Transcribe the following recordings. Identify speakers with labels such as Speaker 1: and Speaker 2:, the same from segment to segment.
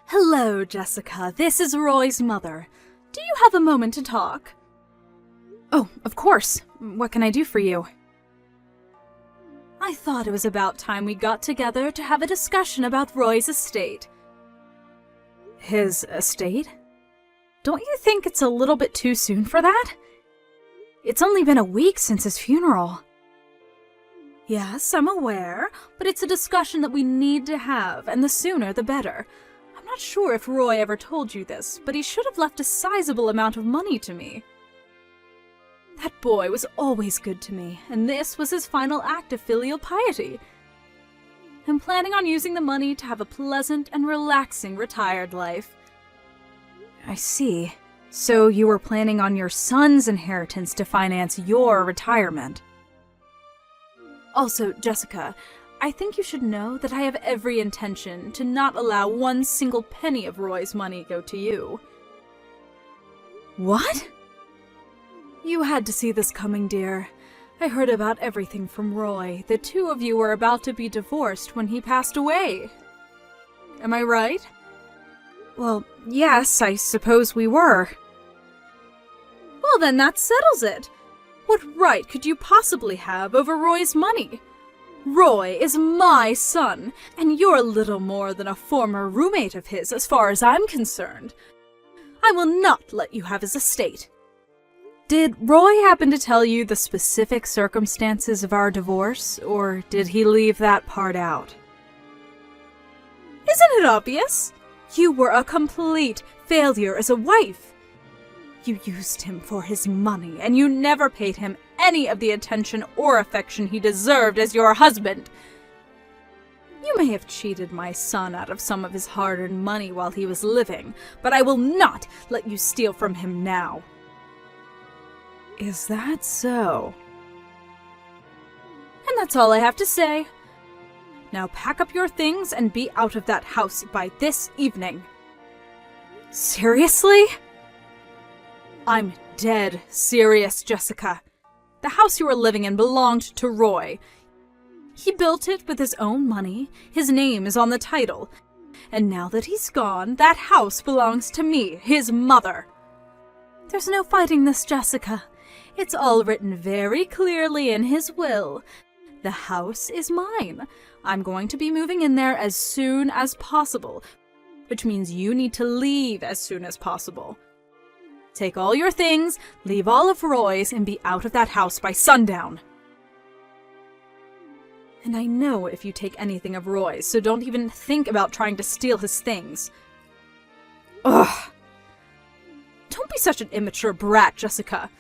Speaker 1: Hello, Jessica. This is Roy's mother. Do you have a moment to talk? Oh, of course. What can I do for you? I thought it was about time we got together to have a discussion about Roy's estate. His estate? Don't you think it's a little bit too soon for that? It's only been a week since his funeral. Yes, I'm aware, but it's a discussion that we need to have, and the sooner the better. I'm not sure if Roy ever told you this, but he should have left a sizable amount of money to me. That boy was always good to me, and this was his final act of filial piety. I'm planning on using the money to have a pleasant and relaxing retired life. I see. So you were planning on your son's inheritance to finance your retirement. Also, Jessica, I think you should know that I have every intention to not allow one single penny of Roy's money go to you. What? You had to see this coming, dear. I heard about everything from Roy. The two of you were about to be divorced when he passed away. Am I right? Well, yes, I suppose we were. Well, then that settles it. What right could you possibly have over Roy's money? Roy is my son, and you're little more than a former roommate of his as far as I'm concerned. I will not let you have his estate. Did Roy happen to tell you the specific circumstances of our divorce, or did he leave that part out? Isn't it obvious? You were a complete failure as a wife. You used him for his money, and you never paid him any of the attention or affection he deserved as your husband. You may have cheated my son out of some of his hard-earned money while he was living, but I will not let you steal from him now. Is that so? And that's all I have to say. Now pack up your things and be out of that house by this evening. Seriously? I'm dead serious, Jessica. The house you are living in belonged to Roy. He built it with his own money, his name is on the title, and now that he's gone, that house belongs to me, his mother. There's no fighting this, Jessica. It's all written very clearly in his will. The house is mine. I'm going to be moving in there as soon as possible, which means you need to leave as soon as possible. Take all your things, leave all of Roy's, and be out of that house by sundown. And I know if you take anything of Roy's, so don't even think about trying to steal his things. Ugh! Don't be such an immature brat, Jessica.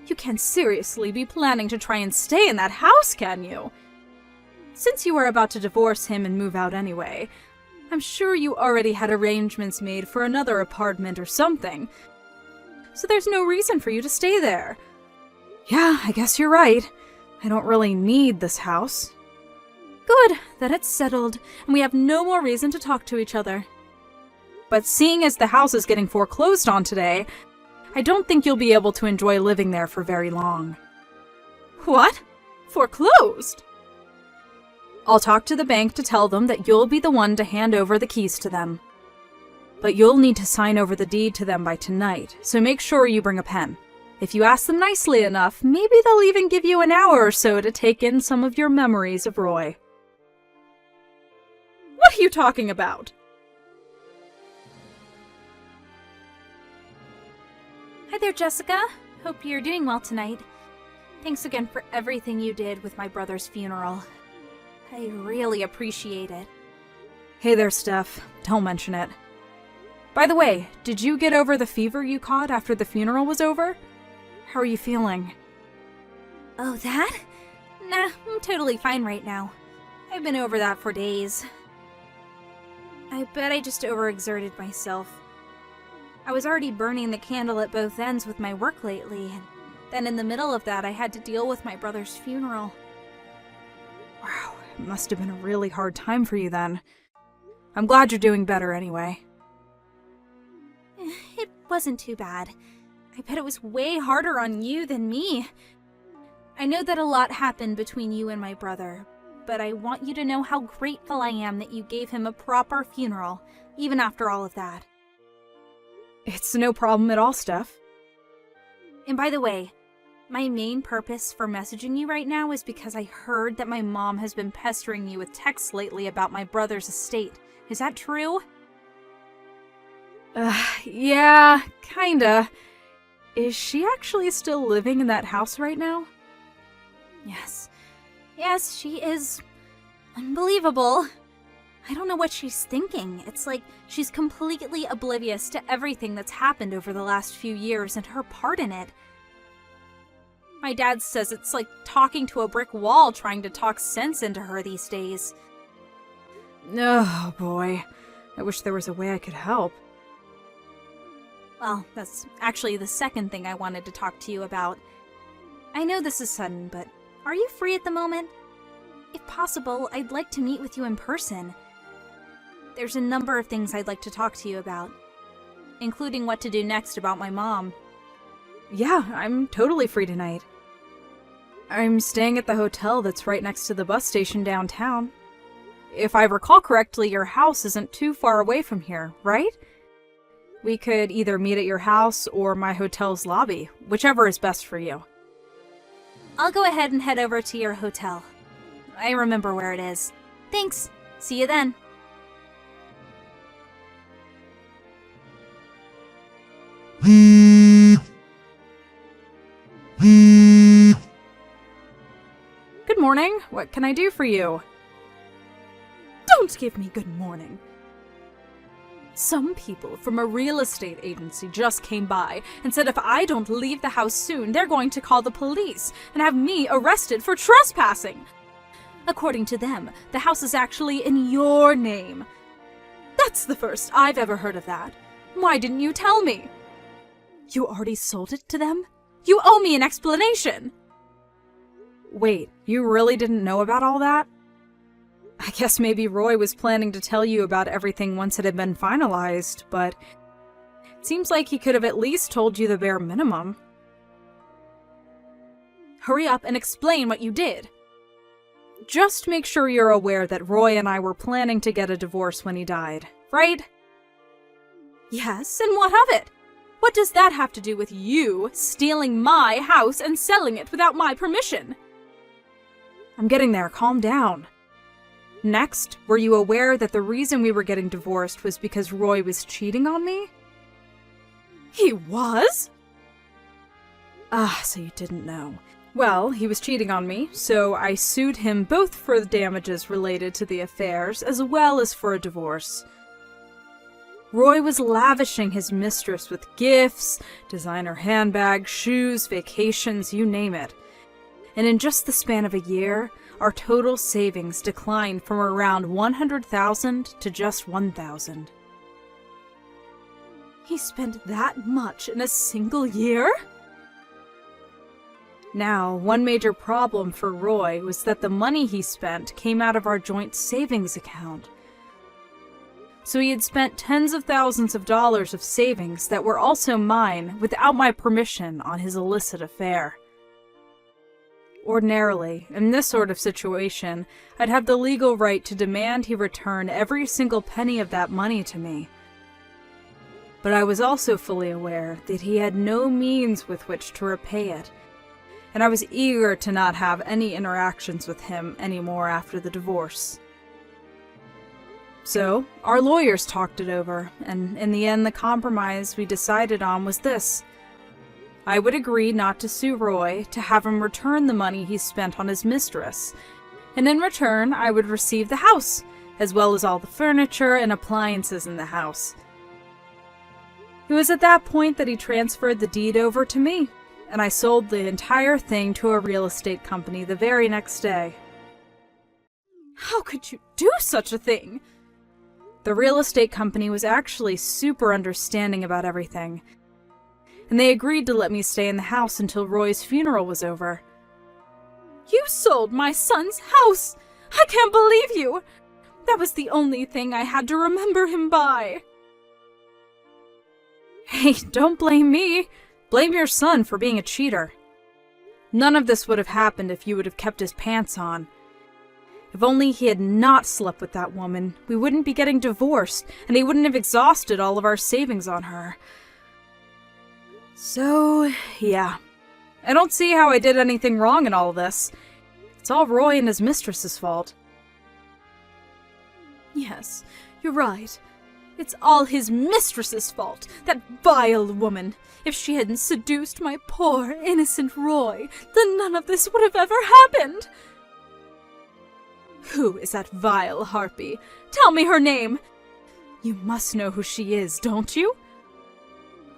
Speaker 1: You can't seriously be planning to try and stay in that house, can you? Since you were about to divorce him and move out anyway, I'm sure you already had arrangements made for another apartment or something. So there's no reason for you to stay there. Yeah, I guess you're right. I don't really need this house. Good, then it's settled, and we have no more reason to talk to each other. But seeing as the house is getting foreclosed on today, I don't think you'll be able to enjoy living there for very long. What? Foreclosed? I'll talk to the bank to tell them that you'll be the one to hand over the keys to them. But you'll need to sign over the deed to them by tonight, so make sure you bring a pen. If you ask them nicely enough, maybe they'll even give you an hour or so to take in some of your memories of Roy. What are you talking about? Hi there, Jessica. Hope you're doing well tonight. Thanks again for everything you did with my brother's funeral. I really appreciate it. Hey there, Steph. Don't mention it. By the way, did you get over the fever you caught after the funeral was over? How are you feeling? Oh, that? Nah, I'm totally fine right now. I've been over that for days. I bet I just overexerted myself. I was already burning the candle at both ends with my work lately, and then in the middle of that I had to deal with my brother's funeral. Wow, it must have been a really hard time for you then. I'm glad you're doing better anyway. It wasn't too bad. I bet it was way harder on you than me. I know that a lot happened between you and my brother, but I want you to know how grateful I am that you gave him a proper funeral, even after all of that.
Speaker 2: It's no problem at all, Steph.
Speaker 1: And by the way, my main purpose for messaging you right now is because I heard that my mom has been pestering you with texts lately about my brother's estate. Is that true?
Speaker 2: Yeah, kinda. Is she actually still living in that house right now?
Speaker 1: Yes. Yes, she is. Unbelievable. I don't know what she's thinking. It's like she's completely oblivious to everything that's happened over the last few years and her part in it. My dad says it's like talking to a brick wall trying to talk sense into her these days.
Speaker 2: Oh, boy. I wish there was a way I could help.
Speaker 1: Well, that's actually the second thing I wanted to talk to you about. I know this is sudden, but are you free at the moment? If possible, I'd like to meet with you in person. There's a number of things I'd like to talk to you about, including what to do next about my mom.
Speaker 2: Yeah, I'm totally free tonight. I'm staying at the hotel that's right next to the bus station downtown. If I recall correctly, your house isn't too far away from here, right? We could either meet at your house or my hotel's lobby, whichever is best for you.
Speaker 1: I'll go ahead and head over to your hotel. I remember where it is. Thanks. See you then.
Speaker 2: Good morning. What can I do for you?
Speaker 1: Don't give me good morning. Some people from a real estate agency just came by and said if I don't leave the house soon, they're going to call the police and have me arrested for trespassing. According to them, the house is actually in your name. That's the first I've ever heard of that. Why didn't you tell me? You already sold it to them? You owe me an explanation.
Speaker 2: Wait, you really didn't know about all that? I guess maybe Roy was planning to tell you about everything once it had been finalized, but it seems like he could have at least told you the bare minimum.
Speaker 1: Hurry up and explain what you did.
Speaker 2: Just make sure you're aware that Roy and I were planning to get a divorce when he died, right?
Speaker 1: Yes, and what of it? What does that have to do with you stealing my house and selling it without my permission?
Speaker 2: I'm getting there, calm down. Next, were you aware that the reason we were getting divorced was because Roy was cheating on me?
Speaker 1: He was?
Speaker 2: Ah, so you didn't know. Well, he was cheating on me, so I sued him both for the damages related to the affairs as well as for a divorce. Roy was lavishing his mistress with gifts, designer handbags, shoes, vacations, you name it. And in just the span of a year, our total savings declined from around $100,000 to just $1,000.
Speaker 1: He spent that much in a single year?
Speaker 2: Now, one major problem for Roy was that the money he spent came out of our joint savings account. So he had spent tens of thousands of dollars of savings that were also mine without my permission on his illicit affair. Ordinarily, in this sort of situation, I'd have the legal right to demand he return every single penny of that money to me. But I was also fully aware that he had no means with which to repay it, and I was eager to not have any interactions with him anymore after the divorce. So, our lawyers talked it over, and in the end the compromise we decided on was this. I would agree not to sue Roy, to have him return the money he spent on his mistress, and in return I would receive the house, as well as all the furniture and appliances in the house. It was at that point that he transferred the deed over to me, and I sold the entire thing to a real estate company the very next day.
Speaker 1: How could you do such a thing?
Speaker 2: The real estate company was actually super understanding about everything, and they agreed to let me stay in the house until Roy's funeral was over.
Speaker 1: You sold my son's house! I can't believe you! That was the only thing I had to remember him by.
Speaker 2: Hey, don't blame me. Blame your son for being a cheater. None of this would have happened if you would have kept his pants on. If only he had not slept with that woman, we wouldn't be getting divorced, and he wouldn't have exhausted all of our savings on her. So, yeah. I don't see how I did anything wrong in all this. It's all Roy and his mistress's fault.
Speaker 1: Yes, you're right. It's all his mistress's fault, that vile woman. If she hadn't seduced my poor, innocent Roy, then none of this would have ever happened. Who is that vile harpy? Tell me her name. You must know who she is, don't you?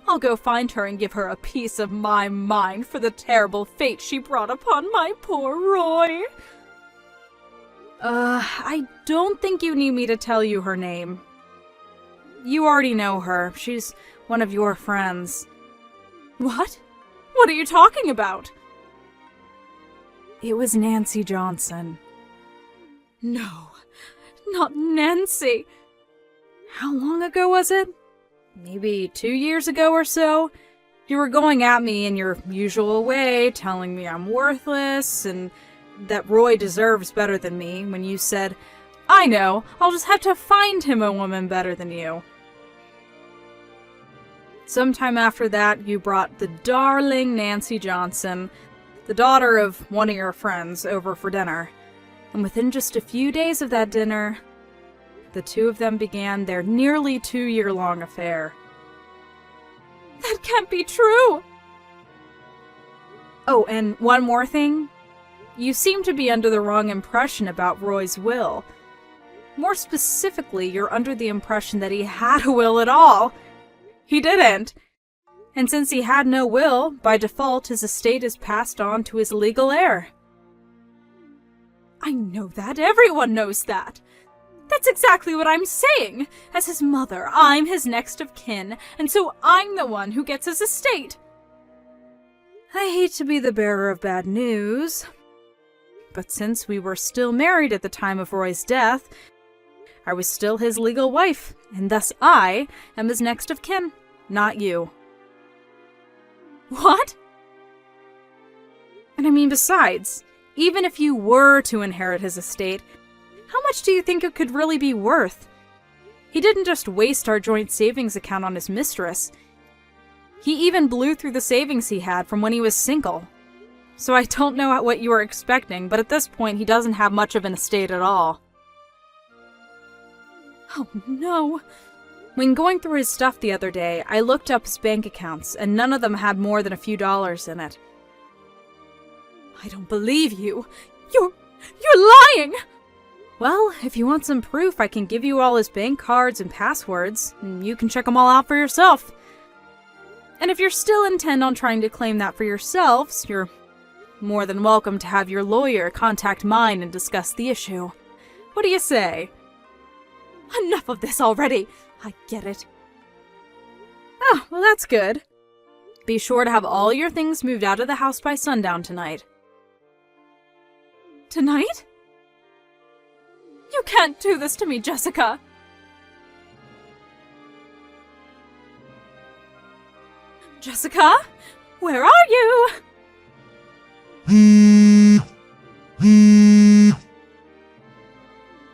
Speaker 1: I'll go find her and give her a piece of my mind for the terrible fate she brought upon my poor Roy.
Speaker 2: I don't think you need me to tell you her name. You already know her. She's one of your friends.
Speaker 1: What? What are you talking about?
Speaker 2: It was Nancy Johnson.
Speaker 1: No, not Nancy.
Speaker 2: How long ago was it? Maybe 2 years ago or so? You were going at me in your usual way, telling me I'm worthless and that Roy deserves better than me, when you said, I know, I'll just have to find him a woman better than you. Sometime after that, you brought the darling Nancy Johnson, the daughter of one of your friends, over for dinner. And within just a few days of that dinner, the two of them began their nearly 2-year-long affair.
Speaker 1: That can't be true!
Speaker 2: Oh, and one more thing. You seem to be under the wrong impression about Roy's will. More specifically, you're under the impression that he had a will at all. He didn't. And since he had no will, by default his estate is passed on to his legal heir.
Speaker 1: I know that. Everyone knows that. That's exactly what I'm saying. As his mother, I'm his next of kin, and so I'm the one who gets his estate.
Speaker 2: I hate to be the bearer of bad news, but since we were still married at the time of Roy's death, I was still his legal wife, and thus I am his next of kin, not you.
Speaker 1: What?
Speaker 2: And I mean, besides, even if you were to inherit his estate, how much do you think it could really be worth? He didn't just waste our joint savings account on his mistress. He even blew through the savings he had from when he was single. So I don't know what you were expecting, but at this point he doesn't have much of an estate at all.
Speaker 1: Oh no.
Speaker 2: When going through his stuff the other day, I looked up his bank accounts, and none of them had more than a few dollars in it.
Speaker 1: I don't believe you. You're lying!
Speaker 2: Well, if you want some proof, I can give you all his bank cards and passwords, and you can check them all out for yourself. And if you're still intent on trying to claim that for yourselves, you're more than welcome to have your lawyer contact mine and discuss the issue. What do you say?
Speaker 1: Enough of this already. I get it.
Speaker 2: Oh, well that's good. Be sure to have all your things moved out of the house by sundown tonight.
Speaker 1: Tonight? You can't do this to me, Jessica. Jessica? Where are you?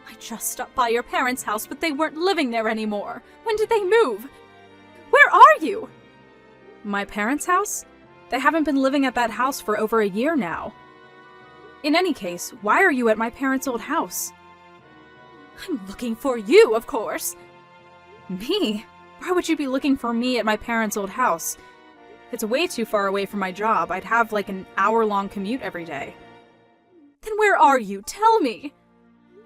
Speaker 1: I just stopped by your parents' house, but they weren't living there anymore. When did they move? Where are you?
Speaker 2: My parents' house? They haven't been living at that house for over a year now. In any case, why are you at my parents' old house?
Speaker 1: I'm looking for you, of course.
Speaker 2: Me? Why would you be looking for me at my parents' old house? It's way too far away from my job. I'd have like an hour-long commute every day.
Speaker 1: Then where are you? Tell me!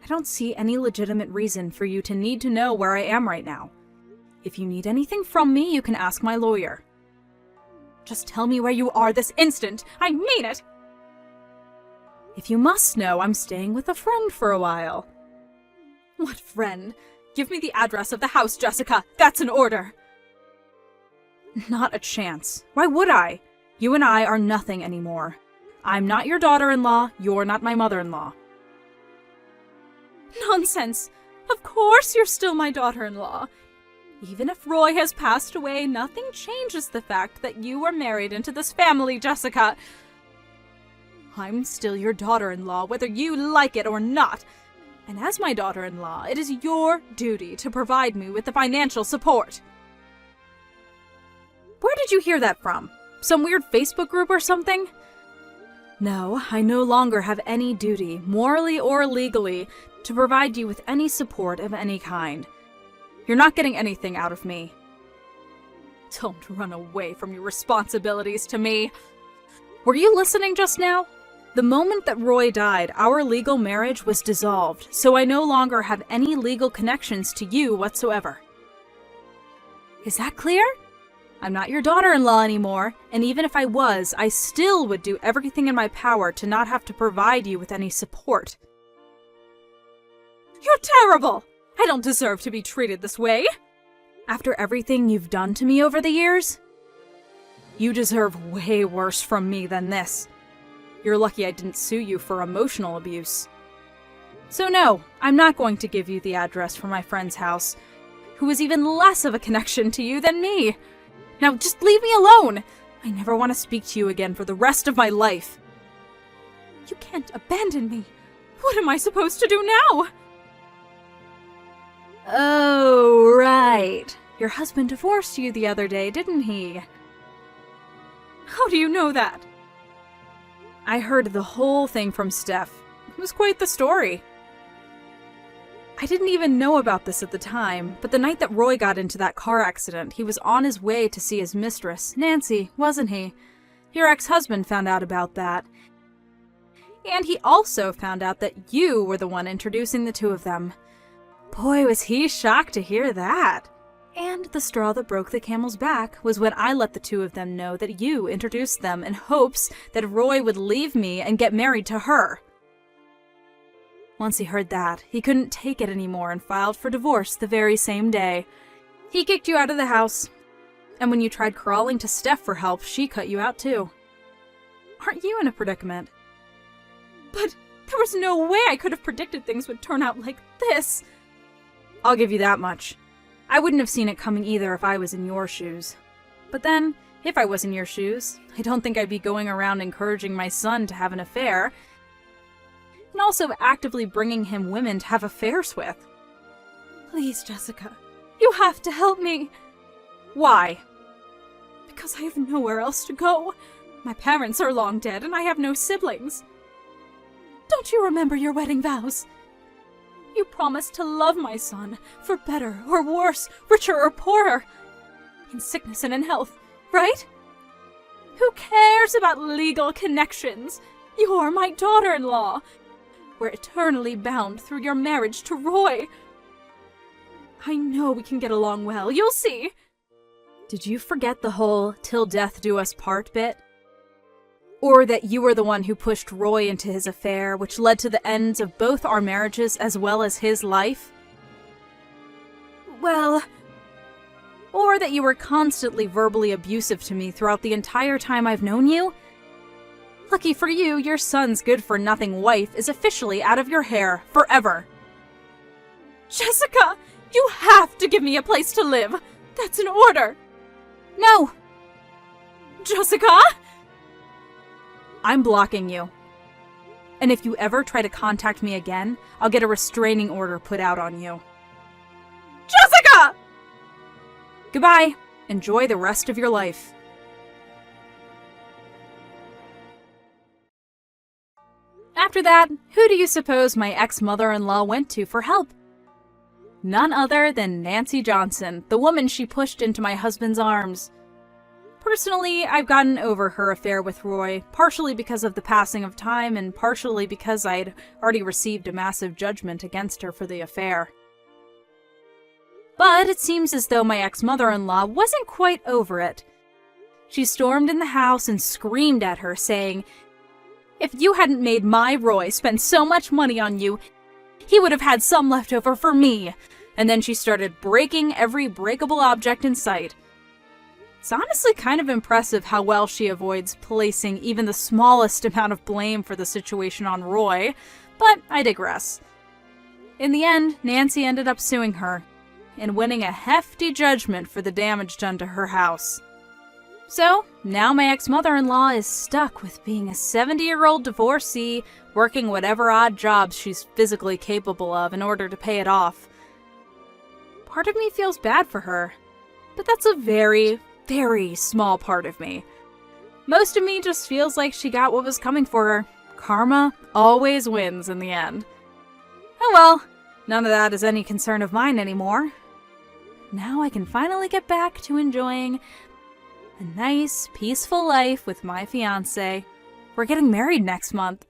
Speaker 2: I don't see any legitimate reason for you to need to know where I am right now. If you need anything from me, you can ask my lawyer.
Speaker 1: Just tell me where you are this instant. I mean it!
Speaker 2: If you must know, I'm staying with a friend for a while.
Speaker 1: What friend? Give me the address of the house, Jessica. That's an order.
Speaker 2: Not a chance. Why would I? You and I are nothing anymore. I'm not your daughter-in-law, you're not my mother-in-law.
Speaker 1: Nonsense! Of course you're still my daughter-in-law. Even if Roy has passed away, nothing changes the fact that you were married into this family, Jessica. I'm still your daughter-in-law, whether you like it or not. And as my daughter-in-law, it is your duty to provide me with the financial support. Where did you hear that from? Some weird Facebook group or something? No, I no longer have any duty, morally or legally, to provide you with any support of any kind. You're not getting anything out of me. Don't run away from your responsibilities to me. Were you listening just now? The moment that Roy died, our legal marriage was dissolved, so I no longer have any legal connections to you whatsoever. Is that clear? I'm not your daughter-in-law anymore, and even if I was, I still would do everything in my power to not have to provide you with any support. You're terrible! I don't deserve to be treated this way! After everything you've done to me over the years? You deserve way worse from me than this. You're lucky I didn't sue you for emotional abuse. So no, I'm not going to give you the address for my friend's house, who is even less of a connection to you than me. Now just leave me alone! I never want to speak to you again for the rest of my life. You can't abandon me. What am I supposed to do now? Oh, right. Your husband divorced you the other day, didn't he? How do you know that? I heard the whole thing from Steph. It was quite the story. I didn't even know about this at the time, but the night that Roy got into that car accident, he was on his way to see his mistress, Nancy, wasn't he? Your ex-husband found out about that. And he also found out that you were the one introducing the two of them. Boy, was he shocked to hear that. And the straw that broke the camel's back was when I let the two of them know that you introduced them in hopes that Roy would leave me and get married to her. Once he heard that, he couldn't take it anymore and filed for divorce the very same day. He kicked you out of the house. And when you tried crawling to Steph for help, she cut you out too. Aren't you in a predicament? But there was no way I could have predicted things would turn out like this. I'll give you that much. I wouldn't have seen it coming either if I was in your shoes. But then, if I was in your shoes, I don't think I'd be going around encouraging my son to have an affair, and also actively bringing him women to have affairs with. Please, Jessica, you have to help me. Why? Because I have nowhere else to go. My parents are long dead, and I have no siblings. Don't you remember your wedding vows? You promised to love my son, for better or worse, richer or poorer, in sickness and in health, right? Who cares about legal connections? You're my daughter-in-law. We're eternally bound through your marriage to Roy. I know we can get along well, you'll see. Did you forget the whole "till death do us part" bit? Or that you were the one who pushed Roy into his affair, which led to the ends of both our marriages as well as his life? Well, or that you were constantly verbally abusive to me throughout the entire time I've known you? Lucky for you, your son's good-for-nothing wife is officially out of your hair forever. Jessica, you have to give me a place to live. That's an order. No. Jessica? I'm blocking you. And if you ever try to contact me again, I'll get a restraining order put out on you. Jessica! Goodbye. Enjoy the rest of your life. After that, who do you suppose my ex-mother-in-law went to for help? None other than Nancy Johnson, the woman she pushed into my husband's arms. Personally, I've gotten over her affair with Roy, partially because of the passing of time and partially because I'd already received a massive judgment against her for the affair. But it seems as though my ex-mother-in-law wasn't quite over it. She stormed in the house and screamed at her, saying, "If you hadn't made my Roy spend so much money on you, he would have had some left over for me." And then she started breaking every breakable object in sight. It's honestly kind of impressive how well she avoids placing even the smallest amount of blame for the situation on Roy, but I digress. In the end, Nancy ended up suing her, and winning a hefty judgment for the damage done to her house. So, now my ex-mother-in-law is stuck with being a 70-year-old divorcee, working whatever odd jobs she's physically capable of in order to pay it off. Part of me feels bad for her, but that's a very, very small part of me. Most of me just feels like she got what was coming for her. Karma always wins in the end. Oh well, none of that is any concern of mine anymore. Now I can finally get back to enjoying a nice, peaceful life with my fiancé. We're getting married next month.